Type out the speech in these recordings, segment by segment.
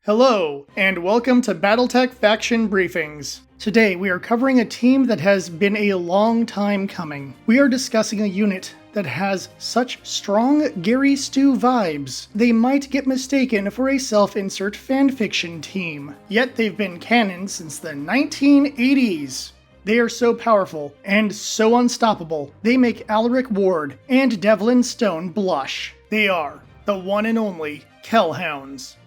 Hello, and welcome to BattleTech Faction Briefings. Today we are covering a team that has been a long time coming. We are discussing a unit that has such strong Gary Stu vibes, they might get mistaken for a self-insert fanfiction team. Yet they've been canon since the 1980s. They are so powerful and so unstoppable, they make Alaric Ward and Devlin Stone blush. They are the one and only Kell Hounds.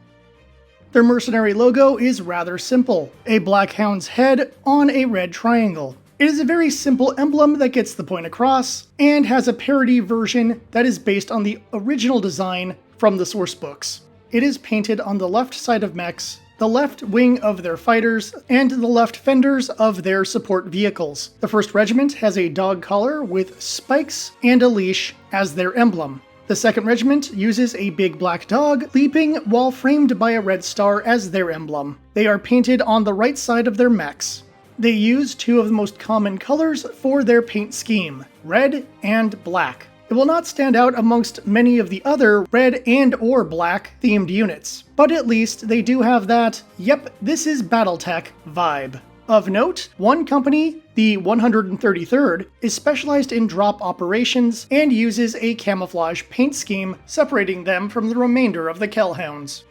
Their mercenary logo is rather simple, a black hound's head on a red triangle. It is a very simple emblem that gets the point across, and has a parody version that is based on the original design from the source books. It is painted on the left side of mechs, the left wing of their fighters, and the left fenders of their support vehicles. The 1st Regiment has a dog collar with spikes and a leash as their emblem. The 2nd Regiment uses a big black dog, leaping while framed by a red star as their emblem. They are painted on the right side of their mechs. They use two of the most common colors for their paint scheme, red and black. It will not stand out amongst many of the other red and or black themed units, but at least they do have that, yep, this is BattleTech vibe. Of note, one company, the 133rd, is specialized in drop operations and uses a camouflage paint scheme separating them from the remainder of the Kell Hounds.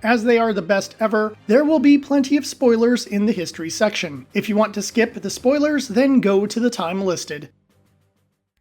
As they are the best ever, there will be plenty of spoilers in the history section. If you want to skip the spoilers, then go to the time listed.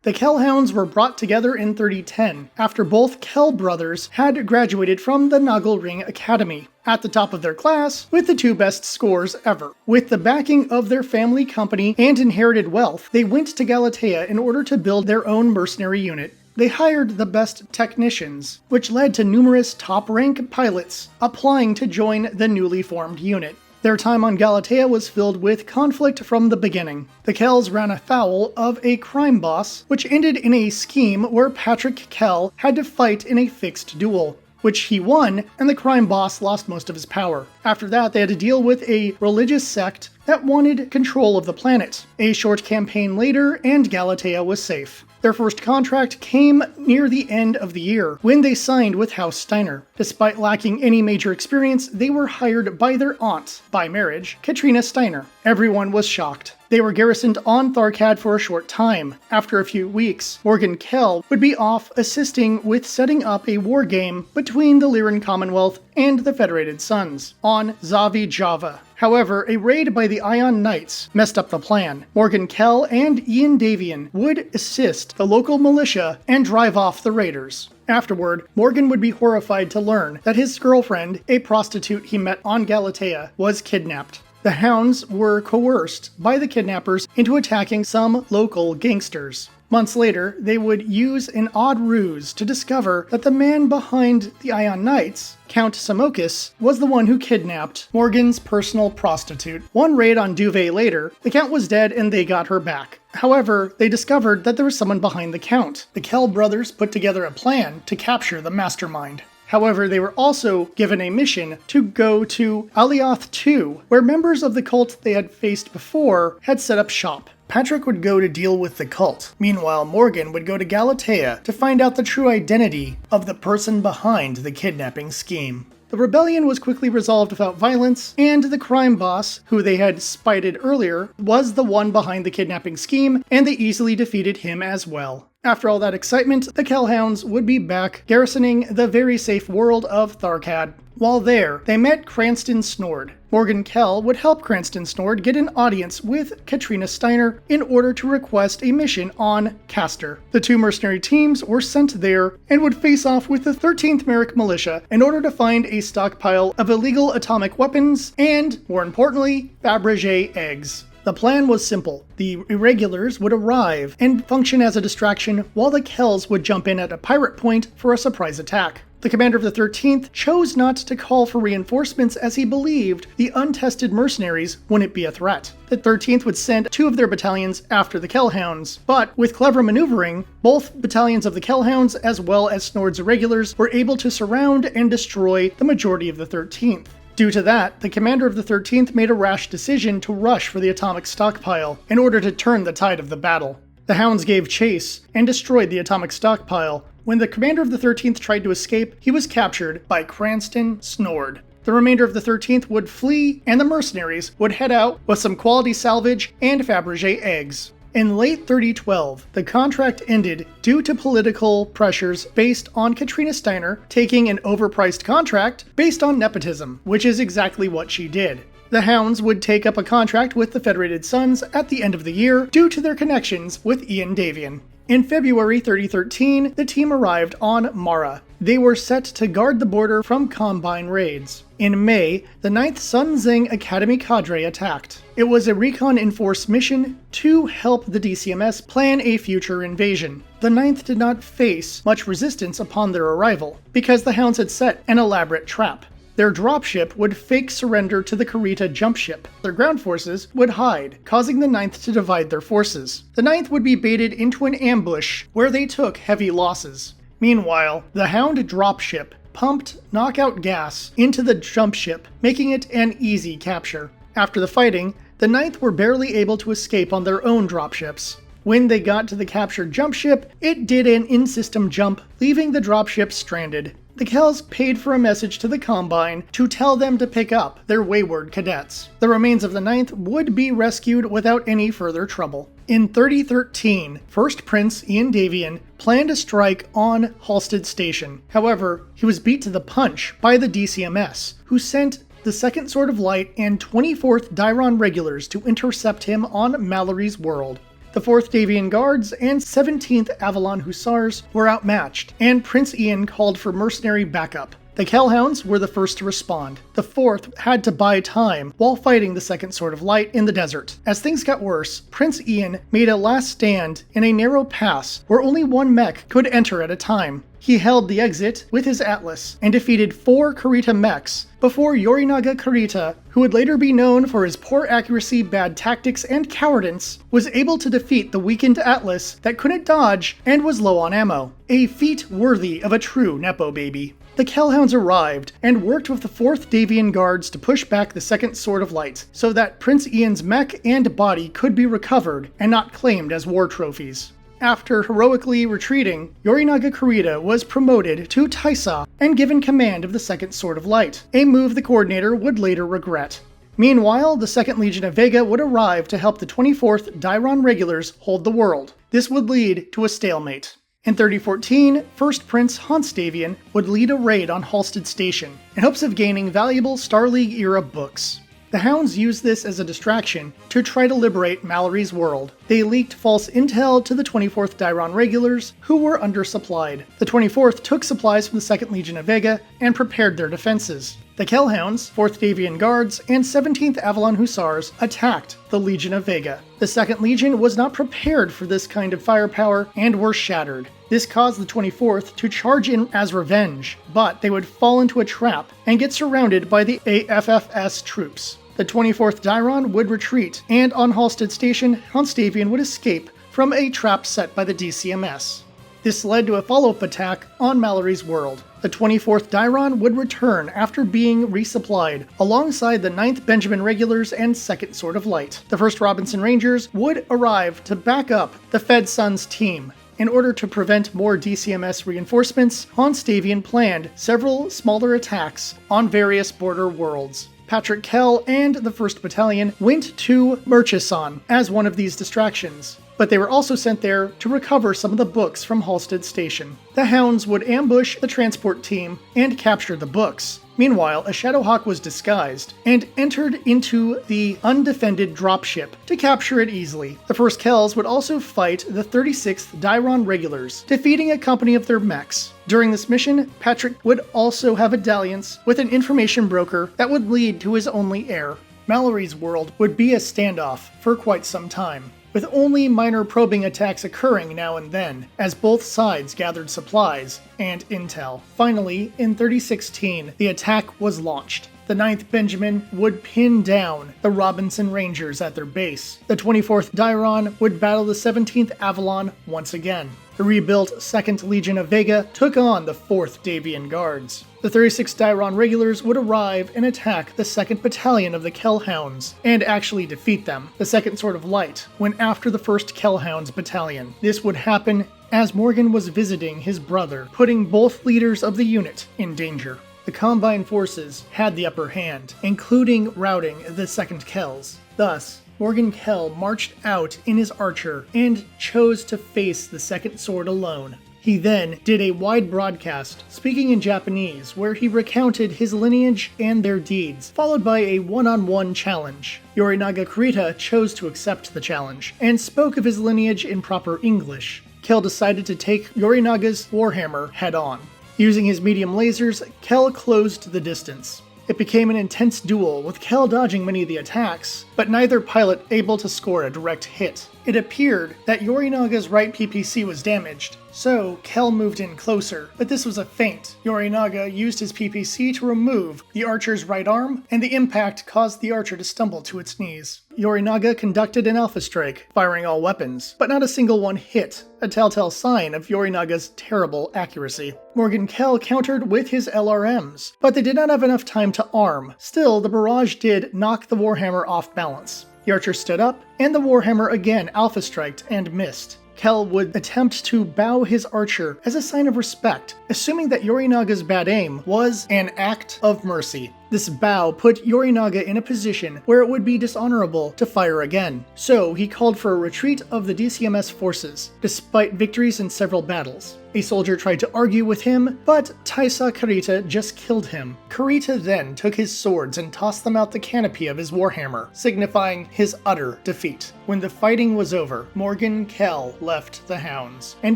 The Kell Hounds were brought together in 3010, after both Kell brothers had graduated from the Nagelring Academy, at the top of their class, with the 2 best scores ever. With the backing of their family company and inherited wealth, they went to Galatea in order to build their own mercenary unit. They hired the best technicians, which led to numerous top-rank pilots applying to join the newly formed unit. Their time on Galatea was filled with conflict from the beginning. The Kells ran afoul of a crime boss, which ended in a scheme where Patrick Kell had to fight in a fixed duel, which he won, and the crime boss lost most of his power. After that, they had to deal with a religious sect that wanted control of the planet. A short campaign later, and Galatea was safe. Their first contract came near the end of the year, when they signed with House Steiner. Despite lacking any major experience, they were hired by their aunt, by marriage, Katrina Steiner. Everyone was shocked. They were garrisoned on Tharkad for a short time. After a few weeks, Morgan Kell would be off assisting with setting up a war game between the Lyran Commonwealth and the Federated Sons on Zavi Java. However, a raid by the Ion Knights messed up the plan. Morgan Kell and Ian Davian would assist the local militia and drive off the raiders. Afterward, Morgan would be horrified to learn that his girlfriend, a prostitute he met on Galatea, was kidnapped. The Hounds were coerced by the kidnappers into attacking some local gangsters. Months later, they would use an odd ruse to discover that the man behind the Ion Knights, Count Samokis, was the one who kidnapped Morgan's personal prostitute. One raid on Duvet later, the Count was dead and they got her back. However, they discovered that there was someone behind the Count. The Kell brothers put together a plan to capture the mastermind. However, they were also given a mission to go to Alioth II, where members of the cult they had faced before had set up shop. Patrick would go to deal with the cult. Meanwhile, Morgan would go to Galatea to find out the true identity of the person behind the kidnapping scheme. The rebellion was quickly resolved without violence, and the crime boss, who they had spited earlier, was the one behind the kidnapping scheme, and they easily defeated him as well. After all that excitement, the Kell Hounds would be back garrisoning the very safe world of Tharkad. While there, they met Cranston Snord. Morgan Kell would help Cranston Snord get an audience with Katrina Steiner in order to request a mission on Castor. The 2 mercenary teams were sent there and would face off with the 13th Merrick Militia in order to find a stockpile of illegal atomic weapons and, more importantly, Fabergé eggs. The plan was simple. The irregulars would arrive and function as a distraction while the Kells would jump in at a pirate point for a surprise attack. The commander of the 13th chose not to call for reinforcements as he believed the untested mercenaries wouldn't be a threat. The 13th would send 2 of their battalions after the Kell Hounds, but with clever maneuvering, both battalions of the Kell Hounds as well as Snord's irregulars were able to surround and destroy the majority of the 13th. Due to that, the commander of the 13th made a rash decision to rush for the atomic stockpile in order to turn the tide of the battle. The Hounds gave chase and destroyed the atomic stockpile. When the commander of the 13th tried to escape, he was captured by Cranston Snord. The remainder of the 13th would flee, and the mercenaries would head out with some quality salvage and Fabergé eggs. In late 3012, the contract ended due to political pressures based on Katrina Steiner taking an overpriced contract based on nepotism, which is exactly what she did. The Hounds would take up a contract with the Federated Sons at the end of the year due to their connections with Ian Davian. In February 3013, the team arrived on Mara. They were set to guard the border from Combine raids. In May, the 9th Sun Zing Academy cadre attacked. It was a recon enforced mission to help the DCMS plan a future invasion. The 9th did not face much resistance upon their arrival, because the Hounds had set an elaborate trap. Their dropship would fake surrender to the Kurita jump ship. Their ground forces would hide, causing the 9th to divide their forces. The 9th would be baited into an ambush where they took heavy losses. Meanwhile, the Hound dropship pumped knockout gas into the jump ship, making it an easy capture. After the fighting, the 9th were barely able to escape on their own dropships. When they got to the captured jump ship, it did an in-system jump, leaving the dropship stranded. The Kells paid for a message to the Combine to tell them to pick up their wayward cadets. The remains of the 9th would be rescued without any further trouble. In 3013, First Prince Ian Davian planned a strike on Halstead Station. However, he was beat to the punch by the DCMS, who sent the 2nd Sword of Light and 24th Dairon regulars to intercept him on Mallory's World. The 4th Davian Guards and 17th Avalon Hussars were outmatched, and Prince Ian called for mercenary backup. The Kell Hounds were the first to respond. The 4th had to buy time while fighting the 2nd Sword of Light in the desert. As things got worse, Prince Ian made a last stand in a narrow pass where only one mech could enter at a time. He held the exit with his Atlas and defeated 4 Kurita mechs before Yorinaga Kurita, who would later be known for his poor accuracy, bad tactics, and cowardice, was able to defeat the weakened Atlas that couldn't dodge and was low on ammo. A feat worthy of a true Nepo baby. The Kellhounds arrived and worked with the 4th Davian Guards to push back the 2nd Sword of Light so that Prince Ian's mech and body could be recovered and not claimed as war trophies. After heroically retreating, Yorinaga Kurita was promoted to Taisa and given command of the 2nd Sword of Light, a move the coordinator would later regret. Meanwhile, the 2nd Legion of Vega would arrive to help the 24th Dairon regulars hold the world. This would lead to a stalemate. In 3014, First Prince Hans Davian would lead a raid on Halstead Station in hopes of gaining valuable Star League-era books. The Hounds used this as a distraction to try to liberate Mallory's World. They leaked false intel to the 24th Dairon regulars, who were undersupplied. The 24th took supplies from the 2nd Legion of Vega and prepared their defenses. The Kellhounds, 4th Davian Guards, and 17th Avalon Hussars attacked the Legion of Vega. The 2nd Legion was not prepared for this kind of firepower and were shattered. This caused the 24th to charge in as revenge, but they would fall into a trap and get surrounded by the AFFS troops. The 24th Dairon would retreat, and on Halstead Station, Hans Davian would escape from a trap set by the DCMS. This led to a follow-up attack on Mallory's World. The 24th Dairon would return after being resupplied, alongside the 9th Benjamin Regulars and 2nd Sword of Light. The 1st Robinson Rangers would arrive to back up the Fed Sons team. In order to prevent more DCMS reinforcements, Hans Davian planned several smaller attacks on various border worlds. Patrick Kell and the 1st Battalion went to Murchison as one of these distractions, but they were also sent there to recover some of the books from Halstead Station. The Hounds would ambush the transport team and capture the books. Meanwhile, a Shadowhawk was disguised and entered into the undefended dropship to capture it easily. The 1st Kells would also fight the 36th Dairon regulars, defeating a company of their mechs. During this mission, Patrick would also have a dalliance with an information broker that would lead to his only heir. Mallory's World would be a standoff for quite some time, with only minor probing attacks occurring now and then, as both sides gathered supplies and intel. Finally, in 3016, the attack was launched. The 9th Benjamin would pin down the Robinson Rangers at their base. The 24th Dairon would battle the 17th Avalon once again. The rebuilt 2nd Legion of Vega took on the 4th Davian Guards. The 36th Dairon regulars would arrive and attack the 2nd Battalion of the Kellhounds, and actually defeat them. The 2nd Sword of Light went after the 1st Kellhounds Battalion. This would happen as Morgan was visiting his brother, putting both leaders of the unit in danger. the Combine forces had the upper hand, including routing the 2nd Kells. Thus, Morgan Kell marched out in his archer and chose to face the 2nd Sword alone. He then did a wide broadcast, speaking in Japanese, where he recounted his lineage and their deeds, followed by a one-on-one challenge. Yorinaga Kurita chose to accept the challenge, and spoke of his lineage in proper English. Kell decided to take Yorinaga's warhammer head-on. Using his medium lasers, Kell closed the distance. It became an intense duel, with Kell dodging many of the attacks, but neither pilot able to score a direct hit. It appeared that Yorinaga's right PPC was damaged, so Kell moved in closer, but this was a feint. Yorinaga used his PPC to remove the archer's right arm, and the impact caused the archer to stumble to its knees. Yorinaga conducted an alpha strike, firing all weapons, but not a single one hit, a telltale sign of Yorinaga's terrible accuracy. Morgan Kell countered with his LRMs, but they did not have enough time to arm. Still, the barrage did knock the warhammer off balance. The archer stood up, and the warhammer again alpha-striked and missed. Kell would attempt to bow his archer as a sign of respect, assuming that Yorinaga's bad aim was an act of mercy. This bow put Yorinaga in a position where it would be dishonorable to fire again, so he called for a retreat of the DCMS forces, despite victories in several battles. A soldier tried to argue with him, but Taisa Kurita just killed him. Kurita then took his swords and tossed them out the canopy of his warhammer, signifying his utter defeat. When the fighting was over, Morgan Kell left the Hounds, and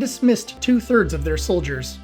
dismissed 2/3 of their soldiers.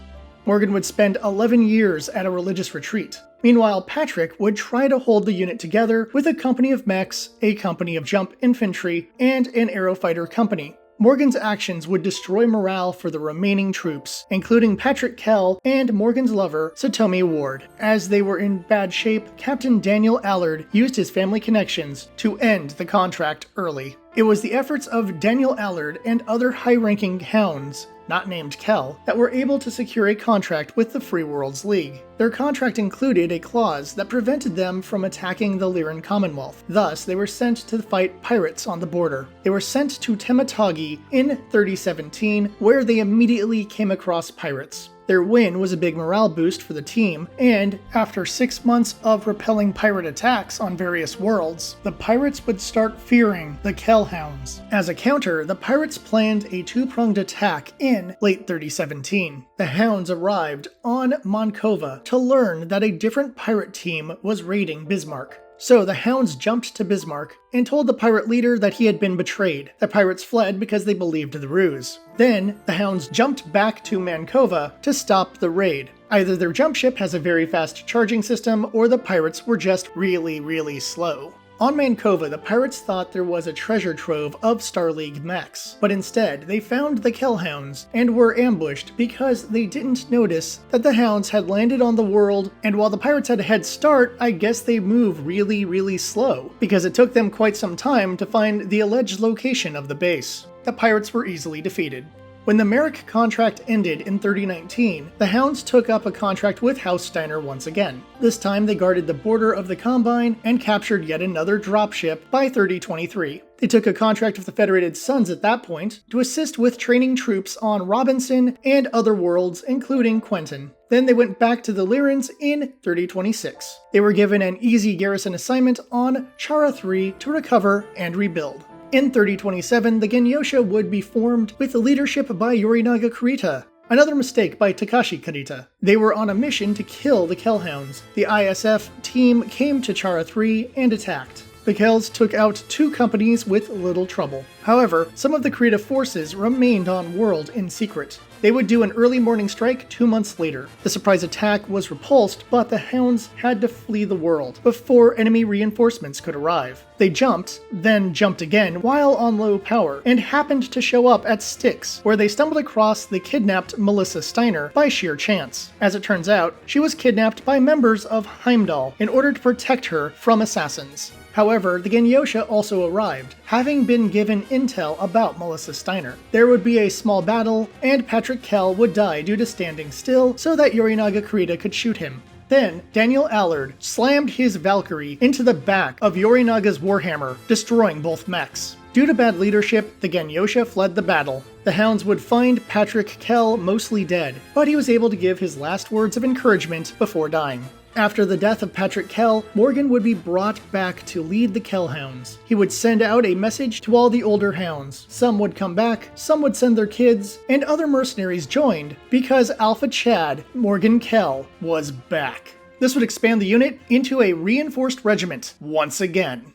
Morgan would spend 11 years at a religious retreat. Meanwhile, Patrick would try to hold the unit together with a company of mechs, a company of jump infantry, and an aerofighter company. Morgan's actions would destroy morale for the remaining troops, including Patrick Kell and Morgan's lover, Satomi Ward. As they were in bad shape, Captain Daniel Allard used his family connections to end the contract early. It was the efforts of Daniel Allard and other high-ranking Hounds, not named Kell, that were able to secure a contract with the Free Worlds League. Their contract included a clause that prevented them from attacking the Lyran Commonwealth. Thus, they were sent to fight pirates on the border. They were sent to Tematagi in 3017, where they immediately came across pirates. Their win was a big morale boost for the team, and after 6 months of repelling pirate attacks on various worlds, the pirates would start fearing the Kell Hounds. As a counter, the pirates planned a two-pronged attack in late 3017. The Hounds arrived on Moncova to learn that a different pirate team was raiding Bismarck. So the Hounds jumped to Bismarck and told the pirate leader that he had been betrayed. The pirates fled because they believed the ruse. Then, the Hounds jumped back to Mancova to stop the raid. Either their jump ship has a very fast charging system, or the pirates were just really slow. On Mancova, the pirates thought there was a treasure trove of Star League mechs, but instead they found the Kell Hounds and were ambushed because they didn't notice that the Hounds had landed on the world, and while the pirates had a head start, I guess they moved really slow, because it took them quite some time to find the alleged location of the base. The pirates were easily defeated. When the Merrick contract ended in 3019, the Hounds took up a contract with House Steiner once again. This time they guarded the border of the Combine and captured yet another dropship by 3023. They took a contract with the Federated Suns at that point to assist with training troops on Robinson and other worlds, including Quentin. Then they went back to the Lyrans in 3026. They were given an easy garrison assignment on Chara 3 to recover and rebuild. In 3027, the Genyosha would be formed with leadership by Yorinaga Kurita. Another mistake by Takashi Kurita. They were on a mission to kill the Kell Hounds. The ISF team came to Chara 3 and attacked. The Kells took out 2 companies with little trouble. However, some of the Kurita forces remained on world in secret. They would do an early morning strike 2 months later. The surprise attack was repulsed, but the Hounds had to flee the world before enemy reinforcements could arrive. They jumped, then jumped again while on low power, and happened to show up at Styx, where they stumbled across the kidnapped Melissa Steiner by sheer chance. As it turns out, she was kidnapped by members of Heimdall in order to protect her from assassins. However, the Genyosha also arrived, having been given intel about Melissa Steiner. There would be a small battle, and Patrick Kell would die due to standing still so that Yorinaga Kurita could shoot him. Then, Daniel Allard slammed his Valkyrie into the back of Yorinaga's Warhammer, destroying both mechs. Due to bad leadership, the Ganyosha fled the battle. The Hounds would find Patrick Kell mostly dead, but he was able to give his last words of encouragement before dying. After the death of Patrick Kell, Morgan would be brought back to lead the Kell Hounds. He would send out a message to all the older Hounds. Some would come back, some would send their kids, and other mercenaries joined because Alpha Chad, Morgan Kell, was back. This would expand the unit into a reinforced regiment once again.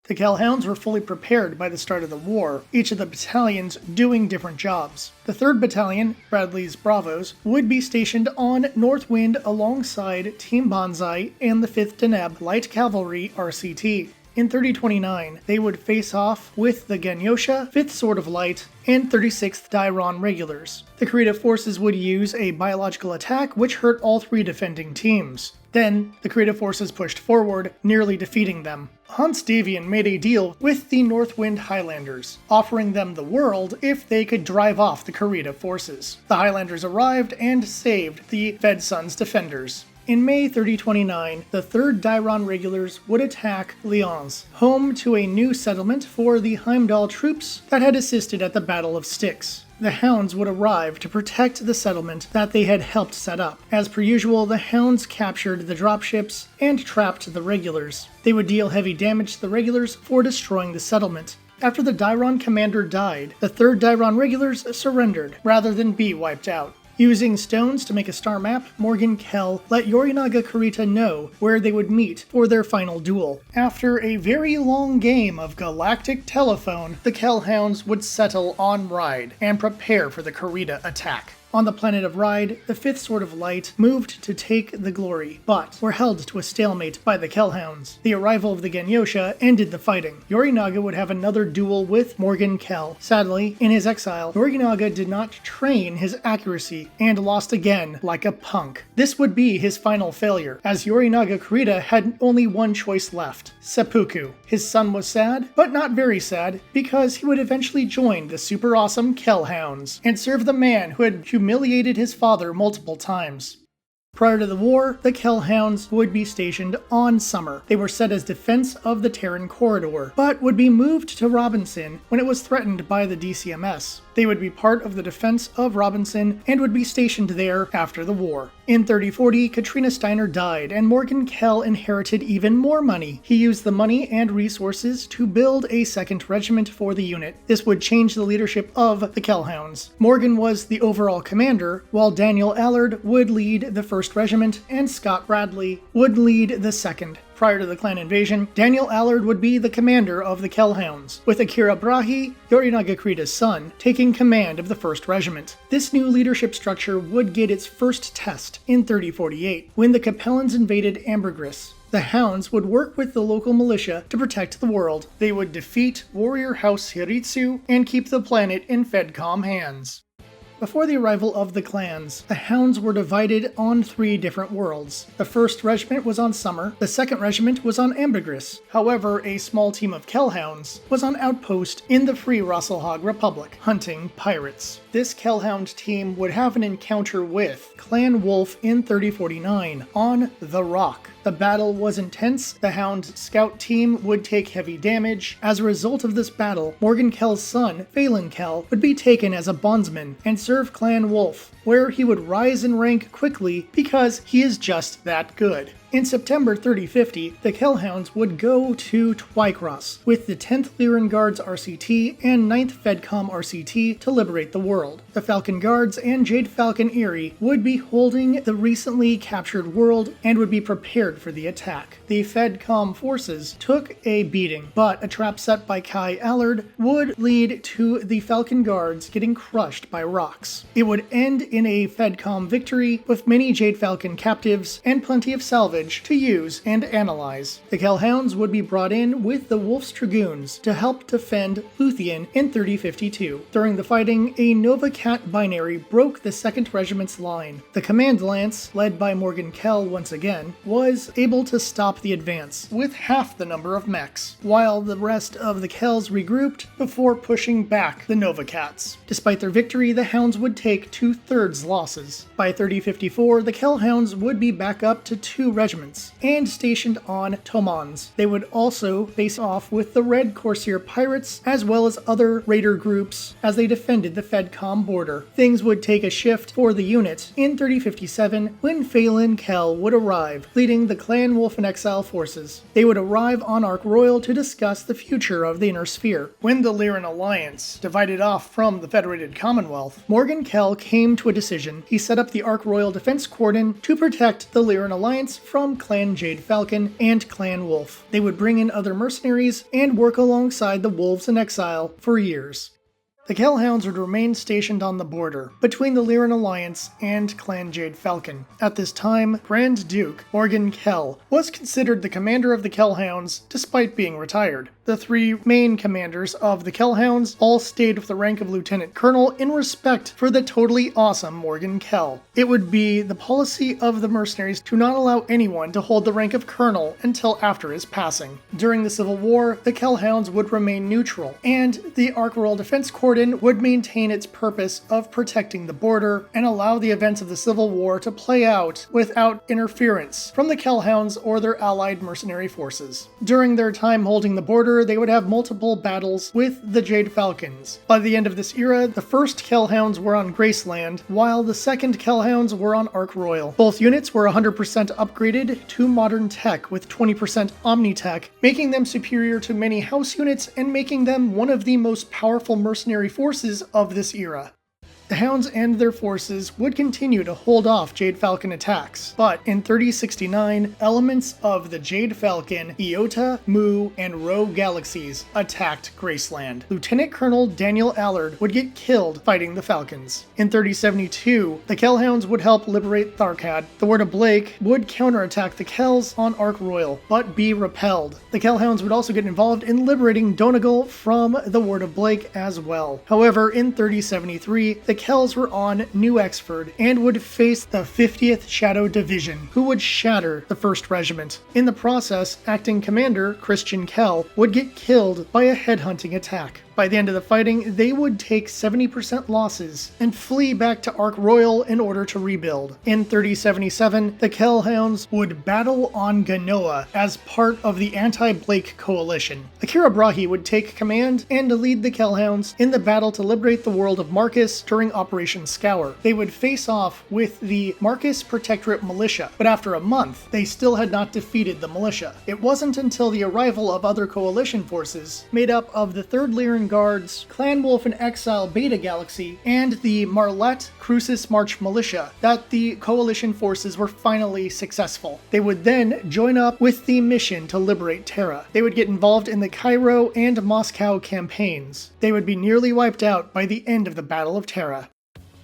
The Kell Hounds were fully prepared by the start of the war, each of the battalions doing different jobs. The 3rd Battalion, Bradley's Bravos, would be stationed on North Wind alongside Team Banzai and the 5th Deneb Light Cavalry RCT. In 3029, they would face off with the Ganyosha, 5th Sword of Light, and 36th Dairon Regulars. The creative forces would use a biological attack which hurt all 3 defending teams. Then, the creative forces pushed forward, nearly defeating them. Hans Davian made a deal with the Northwind Highlanders, offering them the world if they could drive off the creative forces. The Highlanders arrived and saved the Fedson's defenders. In May 3029, the 3rd Dairon Regulars would attack Lyons, home to a new settlement for the Heimdall troops that had assisted at the Battle of Styx. The Hounds would arrive to protect the settlement that they had helped set up. As per usual, the Hounds captured the dropships and trapped the Regulars. They would deal heavy damage to the Regulars for destroying the settlement. After the Dairon commander died, the 3rd Dairon Regulars surrendered, rather than be wiped out. Using stones to make a star map, Morgan Kell let Yorinaga Kurita know where they would meet for their final duel. After a very long game of galactic telephone, the Kell Hounds would settle on Ride and prepare for the Kurita attack. On the planet of Ride, the 5th Sword of Light moved to take the glory, but were held to a stalemate by the Kell Hounds. The arrival of the Ganyosha ended the fighting. Yorinaga would have another duel with Morgan Kell. Sadly, in his exile, Yorinaga did not train his accuracy and lost again like a punk. This would be his final failure, as Yorinaga Kurita had only one choice left: seppuku. His son was sad, but not very sad, because he would eventually join the super awesome Kell Hounds and serve the man who had humiliated his father multiple times. Prior to the war, the Kell Hounds would be stationed on Summer. They were set as defense of the Terran Corridor, but would be moved to Robinson when it was threatened by the DCMS. They would be part of the defense of Robinson and would be stationed there after the war. In 3040, Katrina Steiner died, and Morgan Kell inherited even more money. He used the money and resources to build a 2nd regiment for the unit. This would change the leadership of the Kell Hounds. Morgan was the overall commander, while Daniel Allard would lead the 1st Regiment, and Scott Bradley would lead the 2nd. Prior to the clan invasion, Daniel Allard would be the commander of the Kell Hounds, with Akira Brahe, Yorinaga Kurita's son, taking command of the 1st Regiment. This new leadership structure would get its first test in 3048, when the Capellans invaded Ambergris. The Hounds would work with the local militia to protect the world. They would defeat Warrior House Hiritsu and keep the planet in Fedcom hands. Before the arrival of the clans, the Hounds were divided on 3 different worlds. The 1st Regiment was on Summer, the 2nd Regiment was on Ambergris. However, a small team of Kell Hounds was on outpost in the Free Rasselhag Republic, hunting pirates. This Kell Hound team would have an encounter with Clan Wolf in 3049 on The Rock. The battle was intense. The Hound scout team would take heavy damage. As a result of this battle, Morgan Kell's son, Phelan Kell, would be taken as a bondsman and serve Clan Wolf, where he would rise in rank quickly because he is just that good. In September 3050, the Kell Hounds would go to Twycross with the 10th Lyran Guards RCT and 9th Fedcom RCT to liberate the world. The Falcon Guards and Jade Falcon Erie would be holding the recently captured world and would be prepared for the attack. The Fedcom forces took a beating, but a trap set by Kai Allard would lead to the Falcon Guards getting crushed by rocks. It would end in a Fedcom victory with many Jade Falcon captives and plenty of salvage to use and analyze. The Kell Hounds would be brought in with the Wolf's Dragoons to help defend Luthien in 3052. During the fighting, a Nova Cat binary broke the 2nd Regiment's line. The Command Lance, led by Morgan Kell once again, was able to stop the advance with half the number of mechs, while the rest of the Kells regrouped before pushing back the Nova Cats. Despite their victory, the Hounds would take 2/3 losses. By 3054, the Kell Hounds would be back up to 2 regiments regiments, and stationed on Tomans. They would also face off with the Red Corsair Pirates, as well as other raider groups as they defended the FedCom border. Things would take a shift for the unit in 3057 when Phelan Kell would arrive, leading the Clan Wolf in Exile forces. They would arrive on Ark Royal to discuss the future of the Inner Sphere. When the Lyran Alliance divided off from the Federated Commonwealth, Morgan Kell came to a decision. He set up the Ark Royal Defense Cordon to protect the Lyran Alliance from Clan Jade Falcon and Clan Wolf. They would bring in other mercenaries and work alongside the Wolves in Exile for years. The Kell Hounds would remain stationed on the border between the Lyran Alliance and Clan Jade Falcon. At this time, Grand Duke Morgan Kell was considered the commander of the Kell Hounds despite being retired. The three main commanders of the Kell Hounds all stayed with the rank of Lieutenant Colonel in respect for the totally awesome Morgan Kell. It would be the policy of the mercenaries to not allow anyone to hold the rank of Colonel until after his passing. During the Civil War, the Kell Hounds would remain neutral, and the Ark Royal Defense Cordon would maintain its purpose of protecting the border and allow the events of the Civil War to play out without interference from the Kell Hounds or their allied mercenary forces. During their time holding the border, they would have multiple battles with the Jade Falcons. By the end of this era, the first Kell Hounds were on Graceland, while the second Kell Hounds were on Ark Royal. Both units were 100% upgraded to modern tech with 20% Omni-Tech, making them superior to many house units and making them one of the most powerful mercenary forces of this era. The Hounds and their forces would continue to hold off Jade Falcon attacks, but in 3069, elements of the Jade Falcon, Iota, Mu, and Rho galaxies attacked Graceland. Lieutenant Colonel Daniel Allard would get killed fighting the Falcons. In 3072, the Kell Hounds would help liberate Tharkad. The Word of Blake would counterattack the Kells on Ark Royal, but be repelled. The Kell Hounds would also get involved in liberating Donegal from the Word of Blake as well. However, in 3073, the Kells were on New Exford and would face the 50th Shadow Division, who would shatter the 1st Regiment. In the process, acting commander Christian Kell would get killed by a headhunting attack. By the end of the fighting, they would take 70% losses and flee back to Ark Royal in order to rebuild. In 3077, the Kell Hounds would battle on Genoa as part of the anti-Blake coalition. Akira Brahe would take command and lead the Kell Hounds in the battle to liberate the world of Marcus during Operation Scour. They would face off with the Marcus Protectorate Militia, but after a month, they still had not defeated the militia. It wasn't until the arrival of other coalition forces, made up of the 3rd Lyran Guards, Clan Wolf in Exile Beta Galaxy, and the Marlette Crucis March Militia, that the coalition forces were finally successful. They would then join up with the mission to liberate Terra. They would get involved in the Cairo and Moscow campaigns. They would be nearly wiped out by the end of the Battle of Terra.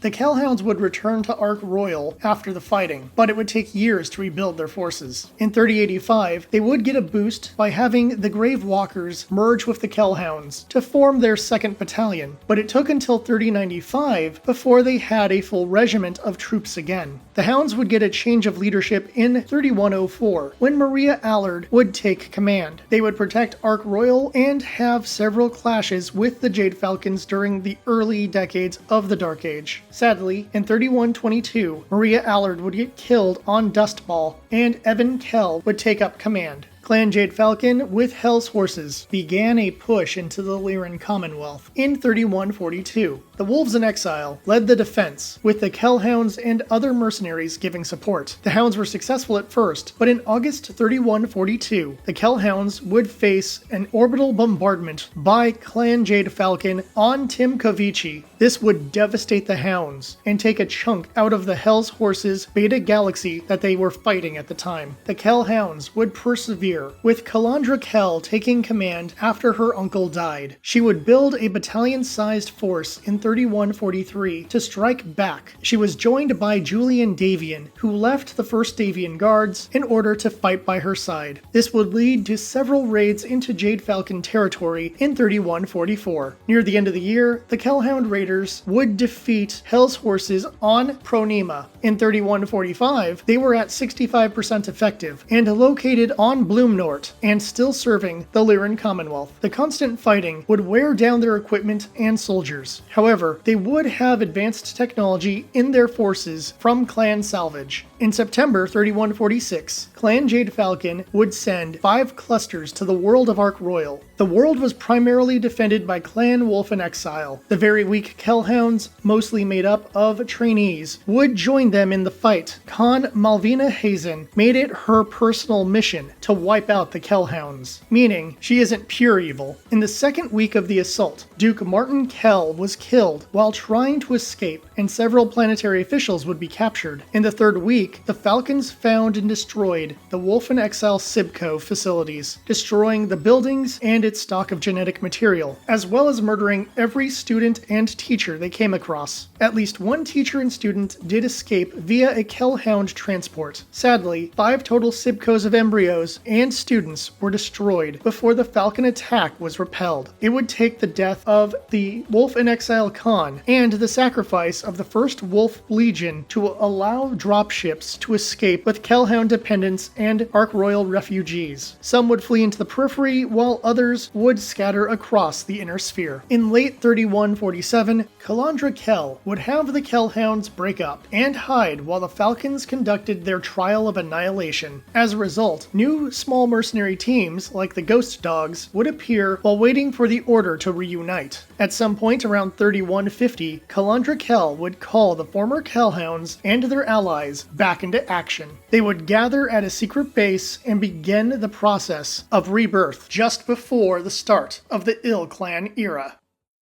The Kell Hounds would return to Ark Royal after the fighting, but it would take years to rebuild their forces. In 3085, they would get a boost by having the Grave Walkers merge with the Kell Hounds to form their 2nd Battalion, but it took until 3095 before they had a full regiment of troops again. The Hounds would get a change of leadership in 3104, when Maria Allard would take command. They would protect Ark Royal and have several clashes with the Jade Falcons during the early decades of the Dark Age. Sadly, in 3122, Maria Allard would get killed on Dustball, and Evan Kell would take up command. Clan Jade Falcon, with Hell's Horses, began a push into the Lyran Commonwealth in 3142. The Wolves in Exile led the defense, with the Kell Hounds and other mercenaries giving support. The Hounds were successful at first, but in August 3142, the Kell Hounds would face an orbital bombardment by Clan Jade Falcon on Tim Kovici. This would devastate the Hounds and take a chunk out of the Hell's Horses Beta Galaxy that they were fighting at the time. The Kell Hounds would persevere, with Kalandra Kell taking command after her uncle died. She would build a battalion-sized force in 3143 to strike back. She was joined by Julian Davian, who left the 1st Davian Guards in order to fight by her side. This would lead to several raids into Jade Falcon territory in 3144. Near the end of the year, the Kellhound Raiders would defeat Hell's Horses on Pronema. In 3145, they were at 65% effective and located on Blue Lumnort, and still serving the Lyran Commonwealth. The constant fighting would wear down their equipment and soldiers. However, they would have advanced technology in their forces from Clan Salvage. In September 3146, Clan Jade Falcon would send 5 clusters to the world of Ark Royal. The world was primarily defended by Clan Wolf in Exile. The very weak Kell Hounds, mostly made up of trainees, would join them in the fight. Khan Malvina Hazen made it her personal mission to wipe out the Kell Hounds, meaning she isn't pure evil. In the second week of the assault, Duke Martin Kell was killed while trying to escape, and several planetary officials would be captured. In the third week, the Falcons found and destroyed the Wolf in Exile Sibco facilities, destroying the buildings and its stock of genetic material, as well as murdering every student and teacher they came across. At least one teacher and student did escape via a Kell Hound transport. Sadly, 5 total Sibcos of embryos and students were destroyed before the Falcon attack was repelled. It would take the death of the Wolf in Exile Khan and the sacrifice of the first Wolf Legion to allow dropships to escape with Kell Hound dependents and Ark Royal refugees. Some would flee into the periphery, while others would scatter across the inner sphere. In late 3147, Kalandra Kell would have the Kell Hounds break up and hide while the Falcons conducted their trial of annihilation. As a result, new small mercenary teams, like the Ghost Dogs, would appear while waiting for the Order to reunite. At some point around 3150, Kalandra Kell would call the former Kell Hounds and their allies back into action. They would gather at a secret base and begin the process of rebirth just before the start of the Ill Clan era.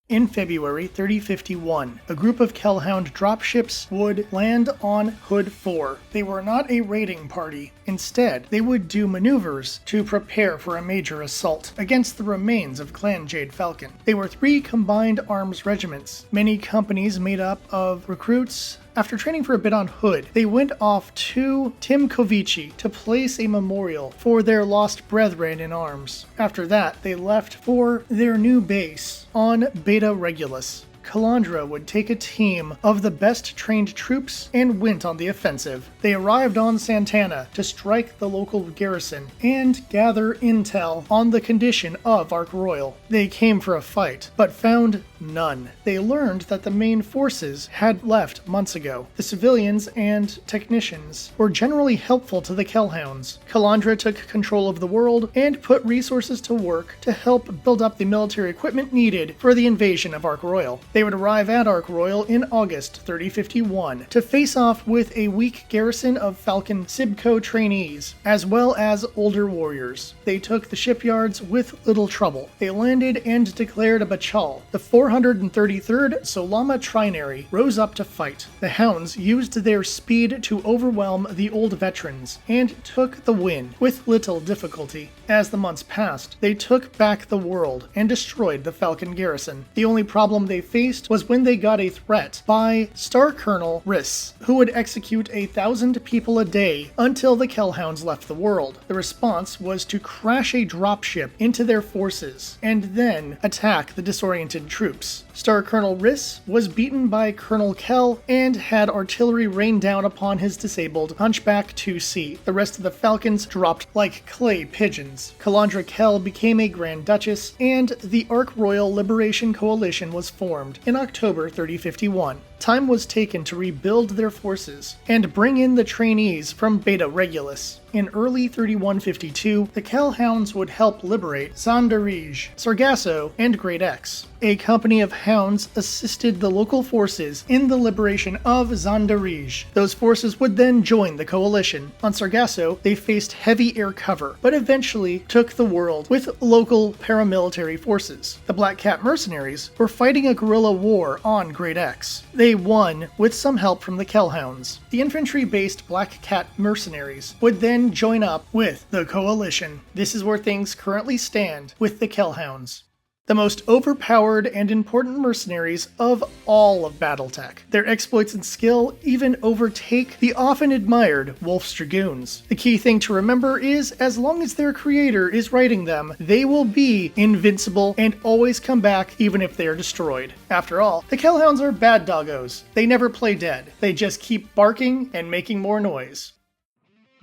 In February 3051, a group of Kell Hound dropships would land on Hood 4. They were not a raiding party. Instead, they would do maneuvers to prepare for a major assault against the remains of Clan Jade Falcon. They were 3 combined arms regiments, many companies made up of recruits. After training for a bit on Hood, they went off to Timkovici to place a memorial for their lost brethren in arms. After that, they left for their new base on Beta Regulus. Kalandra would take a team of the best trained troops and went on the offensive. They arrived on Santana to strike the local garrison and gather intel on the condition of Ark Royal. They came for a fight, but found none. They learned that the main forces had left months ago. The civilians and technicians were generally helpful to the Kell Hounds. Kalandra took control of the world and put resources to work to help build up the military equipment needed for the invasion of Ark Royal. They would arrive at Ark Royal in August 3051 to face off with a weak garrison of Falcon Sibco trainees, as well as older warriors. They took the shipyards with little trouble. They landed and declared a Bachal. The 433rd Solama Trinary rose up to fight. The Hounds used their speed to overwhelm the old veterans and took the win with little difficulty. As the months passed, they took back the world and destroyed the Falcon garrison. The only problem they faced was when they got a threat by Star Colonel Riss, who would execute 1,000 people a day until the Kell Hounds left the world. The response was to crash a dropship into their forces and then attack the disoriented troops. Star Colonel Riss was beaten by Colonel Kell and had artillery rain down upon his disabled Hunchback 2C. The rest of the Falcons dropped like clay pigeons. Kalandra Kell became a Grand Duchess, and the Ark Royal Liberation Coalition was formed in October 3051. Time was taken to rebuild their forces and bring in the trainees from Beta Regulus. In early 3152, the Kell Hounds would help liberate Zandarij, Sargasso, and Great X. A company of Hounds assisted the local forces in the liberation of Zandarij. Those forces would then join the coalition. On Sargasso, they faced heavy air cover, but eventually took the world with local paramilitary forces. The Black Cat mercenaries were fighting a guerrilla war on Great X. They won with some help from the Kell Hounds. The infantry-based Black Cat mercenaries would then join up with the coalition. This is where things currently stand with the Kell Hounds. The most overpowered and important mercenaries of all of BattleTech. Their exploits and skill even overtake the often admired Wolf's Dragoons. The key thing to remember is, as long as their creator is writing them, they will be invincible and always come back even if they are destroyed. After all, the Kell Hounds are bad doggos. They never play dead. They just keep barking and making more noise.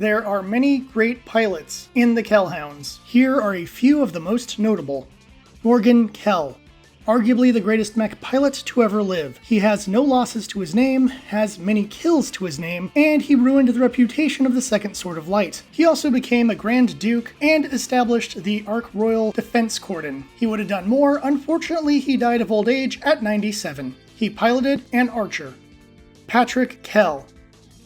There are many great pilots in the Kell Hounds. Here are a few of the most notable. Morgan Kell. Arguably the greatest mech pilot to ever live. He has no losses to his name, has many kills to his name, and he ruined the reputation of the Second Sword of Light. He also became a Grand Duke and established the Ark Royal Defense Cordon. He would have done more, unfortunately he died of old age at 97. He piloted an Archer. Patrick Kell.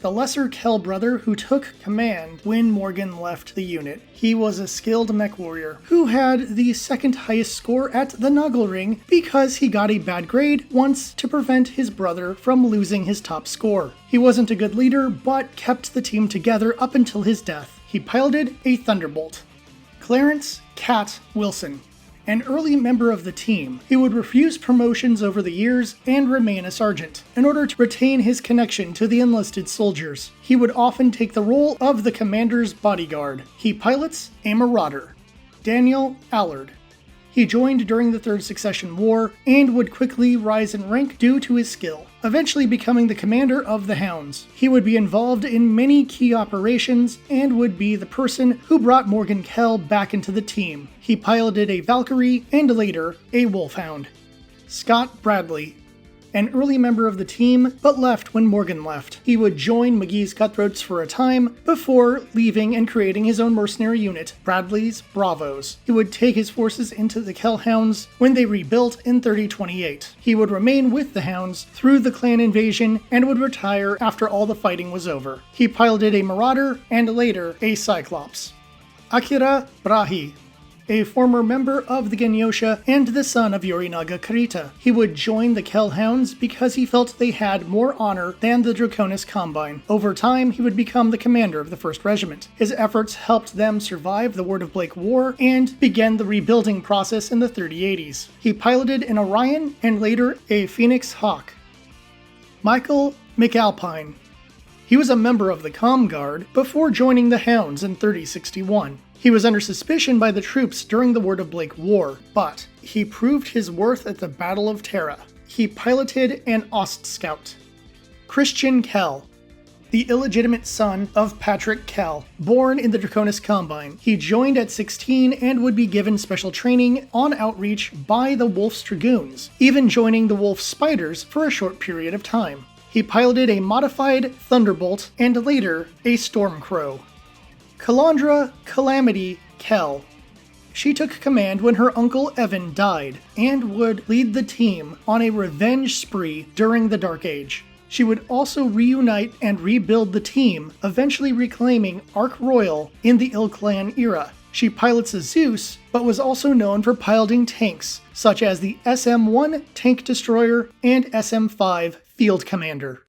The lesser Kell brother who took command when Morgan left the unit. He was a skilled mech warrior who had the second highest score at the Nuggle because he got a bad grade once to prevent his brother from losing his top score. He wasn't a good leader, but kept the team together up until his death. He piloted a Thunderbolt. Clarence "Cat" Wilson. An early member of the team, he would refuse promotions over the years and remain a sergeant, in order to retain his connection to the enlisted soldiers. He would often take the role of the commander's bodyguard. He pilots a Marauder. Daniel Allard. He joined during the Third Succession War and would quickly rise in rank due to his skill, eventually becoming the commander of the Hounds. He would be involved in many key operations and would be the person who brought Morgan Kell back into the team. He piloted a Valkyrie and later a Wolfhound. Scott Bradley. An early member of the team, but left when Morgan left. He would join McGee's Cutthroats for a time before leaving and creating his own mercenary unit, Bradley's Bravos. He would take his forces into the Kell Hounds when they rebuilt in 3028. He would remain with the Hounds through the clan invasion and would retire after all the fighting was over. He piloted a Marauder and later a Cyclops. Akira Brahi. A former member of the Genyosha and the son of Yorinaga Karita. He would join the Kell Hounds because he felt they had more honor than the Draconis Combine. Over time, he would become the commander of the 1st Regiment. His efforts helped them survive the Word of Blake War and begin the rebuilding process in the 3080s. He piloted an Orion and later a Phoenix Hawk. Michael McAlpine. He was a member of the Com Guard before joining the Hounds in 3061. He was under suspicion by the troops during the Word of Blake War, but he proved his worth at the Battle of Terra. He piloted an Ost Scout. Christian Kell. The illegitimate son of Patrick Kell, born in the Draconis Combine. He joined at 16 and would be given special training on outreach by the Wolf's Dragoons, even joining the Wolf Spiders for a short period of time. He piloted a modified Thunderbolt and later a Stormcrow. Calandra Calamity Kell. She took command when her uncle Evan died and would lead the team on a revenge spree during the Dark Age. She would also reunite and rebuild the team, eventually reclaiming Ark Royal in the Il-Clan era. She pilots a Zeus, but was also known for piloting tanks, such as the SM-1 Tank Destroyer and SM-5 Field Commander.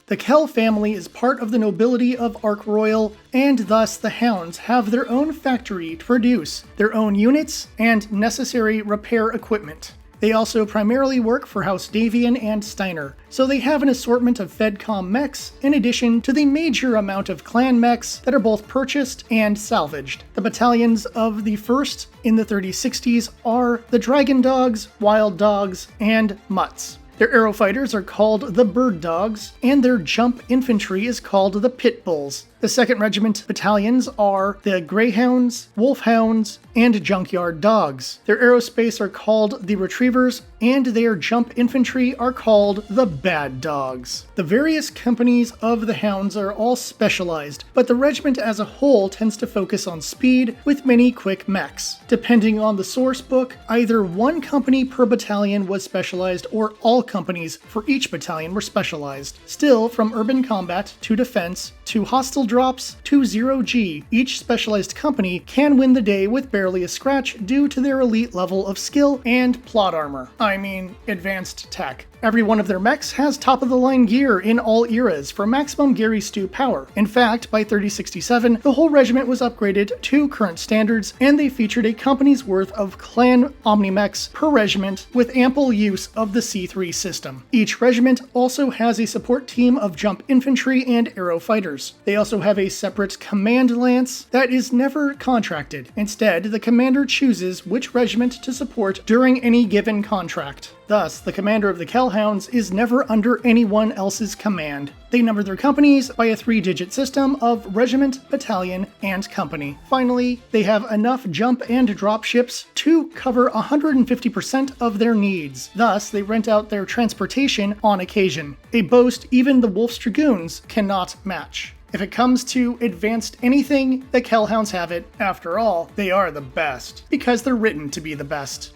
The Kell family is part of the nobility of Ark Royal, and thus the Hounds have their own factory to produce their own units and necessary repair equipment. They also primarily work for House Davian and Steiner, so they have an assortment of FedCom mechs in addition to the major amount of clan mechs that are both purchased and salvaged. The battalions of the 1st in the 3060s are the Dragon Dogs, Wild Dogs, and Mutts. Their arrow fighters are called the Bird Dogs, and their jump infantry is called the Pit Bulls. The 2nd Regiment battalions are the Greyhounds, Wolfhounds, and Junkyard Dogs. Their aerospace are called the Retrievers, and their jump infantry are called the Bad Dogs. The various companies of the Hounds are all specialized, but the regiment as a whole tends to focus on speed with many quick mechs. Depending on the source book, either one company per battalion was specialized or all companies for each battalion were specialized. Still, from urban combat to defense to hostile drops to 0G, each specialized company can win the day with barely a scratch due to their elite level of skill and plot armor. I mean, advanced tech. Every one of their mechs has top-of-the-line gear in all eras for maximum Gary Stu power. In fact, by 3067, the whole regiment was upgraded to current standards, and they featured a company's worth of clan Omnimechs per regiment with ample use of the C3 system. Each regiment also has a support team of jump infantry and arrow fighters. They also have a separate command lance that is never contracted. Instead, the commander chooses which regiment to support during any given contract. Thus, the commander of the Kell Hounds is never under anyone else's command. They number their companies by a 3-digit system of regiment, battalion, and company. Finally, they have enough jump and drop ships to cover 150% of their needs. Thus, they rent out their transportation on occasion, a boast even the Wolf's Dragoons cannot match. If it comes to advanced anything, the Kell Hounds have it. After all, they are the best, because they're written to be the best.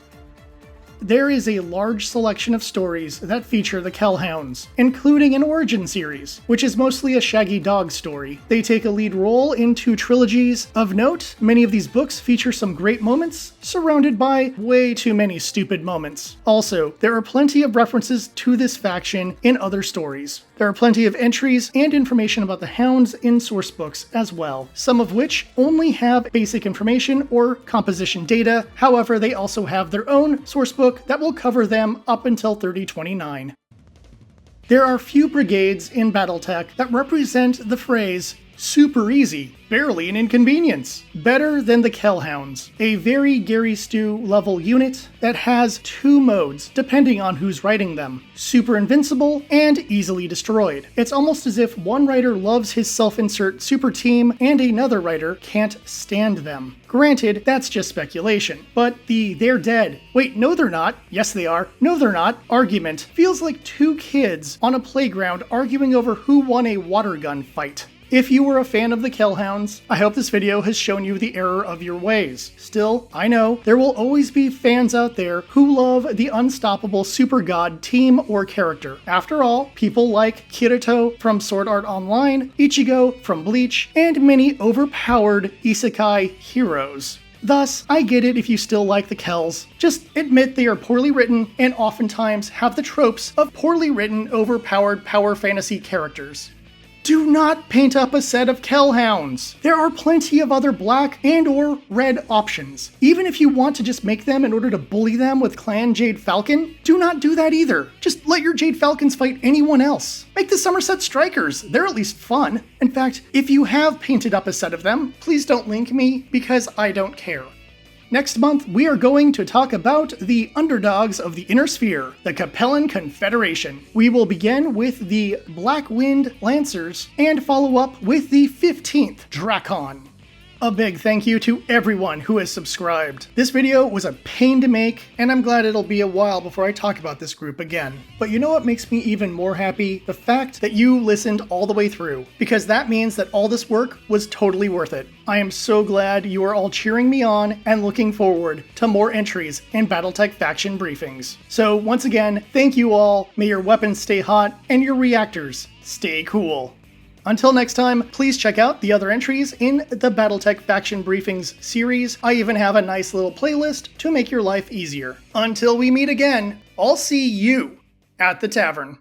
There is a large selection of stories that feature the Kell Hounds, including an origin series, which is mostly a Shaggy Dog story. They take a lead role in 2 trilogies. Of note, many of these books feature some great moments, surrounded by way too many stupid moments. Also, there are plenty of references to this faction in other stories. There are plenty of entries and information about the Hounds in source books as well, some of which only have basic information or composition data. However, they also have their own source book that will cover them up until 3029. There are few brigades in BattleTech that represent the phrase super easy, barely an inconvenience, better than the Kell Hounds, a very Gary Stu level unit that has 2 modes depending on who's writing them: super invincible and easily destroyed. It's almost as if one writer loves his self-insert super team and another writer can't stand them. Granted, that's just speculation, but the "they're dead, wait, no they're not, yes they are, no they're not" argument feels like 2 kids on a playground arguing over who won a water gun fight. If you were a fan of the Kell Hounds, I hope this video has shown you the error of your ways. Still, I know there will always be fans out there who love the unstoppable super god team or character. After all, people like Kirito from Sword Art Online, Ichigo from Bleach, and many overpowered isekai heroes. Thus, I get it if you still like the Kells. Just admit they are poorly written and oftentimes have the tropes of poorly written, overpowered power fantasy characters. Do not paint up a set of Kell Hounds. There are plenty of other black and or red options. Even if you want to just make them in order to bully them with Clan Jade Falcon, do not do that either. Just let your Jade Falcons fight anyone else. Make the Somerset Strikers. They're at least fun. In fact, if you have painted up a set of them, please don't link me because I don't care. Next month, we are going to talk about the underdogs of the Inner Sphere, the Capellan Confederation. We will begin with the Black Wind Lancers and follow up with the 15th Drakon. A big thank you to everyone who has subscribed. This video was a pain to make, and I'm glad it'll be a while before I talk about this group again. But you know what makes me even more happy? The fact that you listened all the way through, because that means that all this work was totally worth it. I am so glad you are all cheering me on and looking forward to more entries in BattleTech faction briefings. So once again, thank you all, may your weapons stay hot and your reactors stay cool. Until next time, please check out the other entries in the BattleTech Faction Briefings series. I even have a nice little playlist to make your life easier. Until we meet again, I'll see you at the tavern.